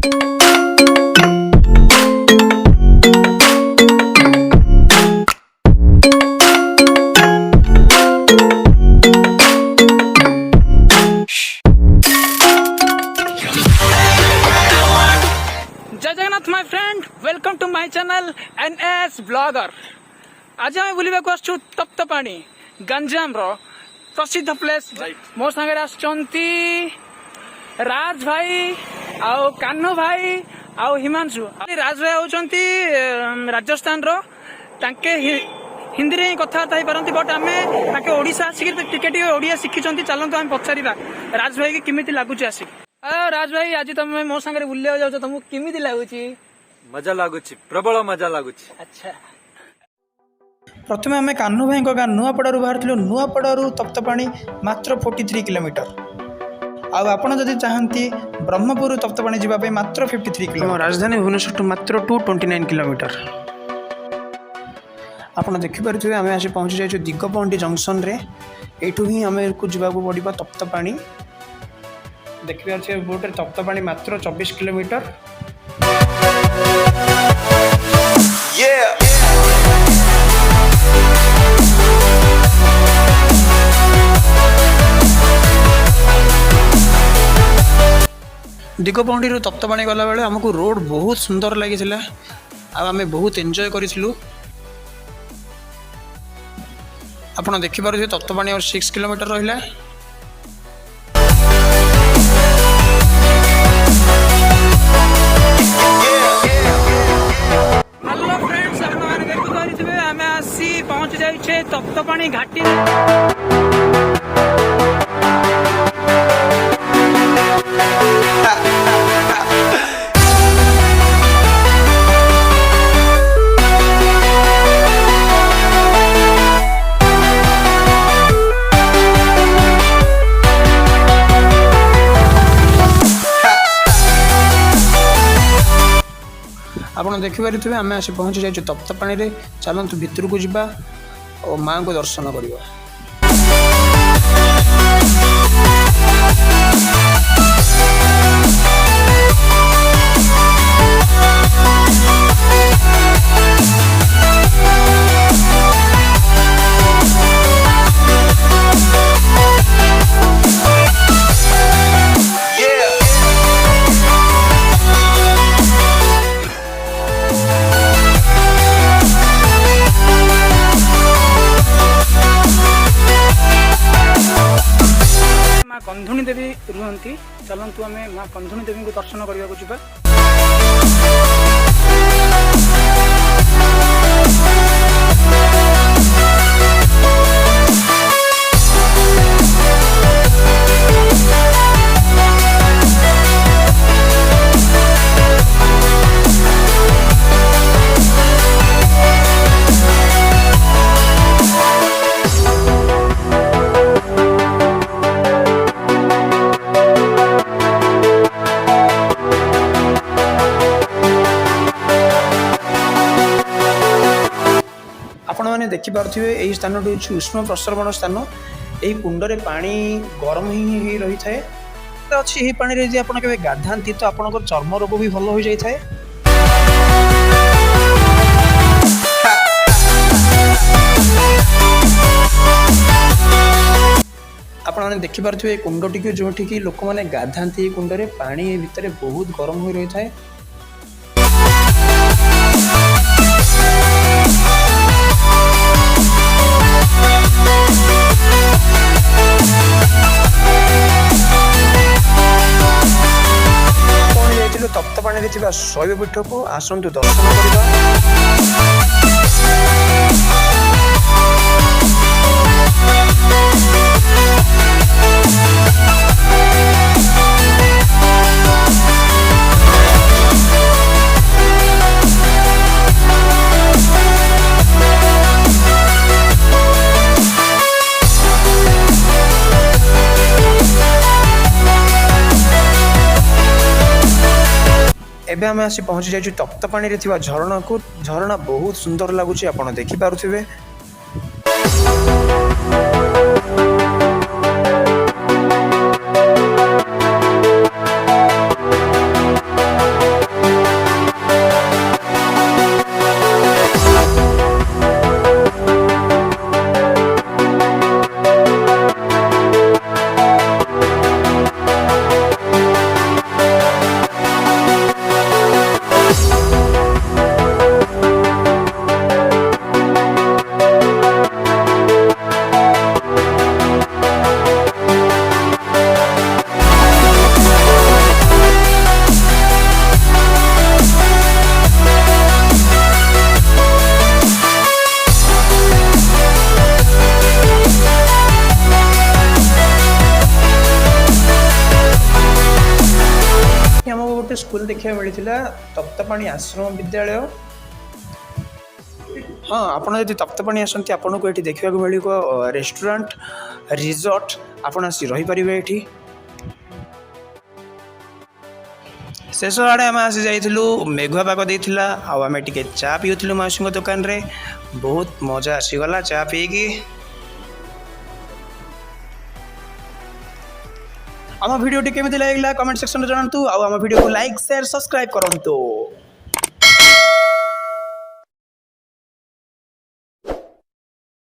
My friend welcome to my channel NS blogger. आज आम बुलवाक आसु तप्तपाणी गंजाम रो प्रसिद्ध प्लेस। मो संगे आसचंती राज भाई आउ कान्हू भाई आउ हिमांशु। राज भाई होचंती राजस्थान रो तांके हिंदी रे कथबार्ता हो पारती बट आम ताके ओडिशा आसिक टिके ओडिया शिखिंट। चलते आम पचारा राज भाई की किमिति लगुच आसिक। राज भाई आज तुम मो संगे बुलिया जाओ तुमको किमिति लगुच? मजा लगुच, प्रबल मजा लगुच। अच्छा प्रथम आम कान्हू भाई नुआपड़ू बाहर नुआपड़ू तप्तपाणी मात्र 43 किलोमीटर। आपण जदि चाहती ब्रह्मपुर तप्तपाणी जावाई मात्र 53 किलोमीटर। राजधानी भुवनेश्वर मात्र 229 किलोमीटर। आपड़ देखिपे आम आसी पहुँची जाइए दिगपहंडी जंक्शन रे। एठू ही आम को जावाक पड़ो तप्तपाणी। देखिए बोटे तप्तपाणी मात्र 24 किलोमीटर। दिगपहंडी तप्तपाणी गला बेले आमको रोड बहुत सुंदर लगी। आम बहुत एंजॉय करूँ। आपड़ देखिपे तप्तपाणी और 6 किलोमीटर रहा। हेलो फ्रेंड्स, आपने देखिपे आम आसी पहुंच जाइए तप्तपाणी घाटी। आपड़ देखिपे आम आसी पहुँची जाइए तप्तपाणी रे। चलतु भितर को जावा और माँ को दर्शन करवा। कंधुणी देवी रुहंती। चलतु आम माँ कंधुणी देवी को दर्शन करने को जावा। आपने देखिपे यही स्थान उष्म प्रसरवण स्थान। यही कुंड में पानी गरम ही रही थाए अच्छी। यही पानी रे आप गाधाती तो आप चर्म रोग भी भल हो जाए। आपने देखिपे कुंड टी जो लोक मैंने गाधाती कुंड में पानी भितर बहुत गरम हो रही थाए। तप्तपाणी रे शैव पीठ को आसतु दर्शन करवा। एबे आम आसी पहुँची जाइए तप्तपाणी रे झरणा को। झरणा बहुत सुंदर लगुच, आप देखिपे। ମୋତେ ଦେଖିବାକୁ ମିଳିଥିଲା ତପ୍ତପାଣି ଆଶ୍ରମ ବିଦ୍ୟାଳୟ। ହଁ, ଆପଣ ଯଦି ତପ୍ତପାଣି ଆସନ୍ତି ଆପଣଙ୍କୁ ଏଠି ଦେଖିବାକୁ ମିଳିବ ରେଷ୍ଟୁରାଣ୍ଟ, ରିଜର୍ଟ, ଆପଣ ଆସି ରହିପାରିବେ ଏଠି। ଶେଷ ଆଡ଼େ ଆମେ ଆସି ଯାଇଥିଲୁ, ମେଘୁଆ ପାଗ ଦେଇଥିଲା ଆଉ ଆମେ ଟିକେ ଚା ପିଉଥିଲୁ ମାଉସୀଙ୍କ ଦୋକାନରେ। ବହୁତ ମଜା ଆସିଗଲା ଚା ପିଇକି। ଆମ ଭିଡ଼ିଓଟି କେମିତି ଲାଗିଲା କମେଣ୍ଟ ସେକ୍ସନରେ ଜଣାନ୍ତୁ ଆଉ ଆମ ଭିଡ଼ିଓକୁ ଲାଇକ୍, ସେୟାର, ସବସ୍କ୍ରାଇବ୍ କରନ୍ତୁ।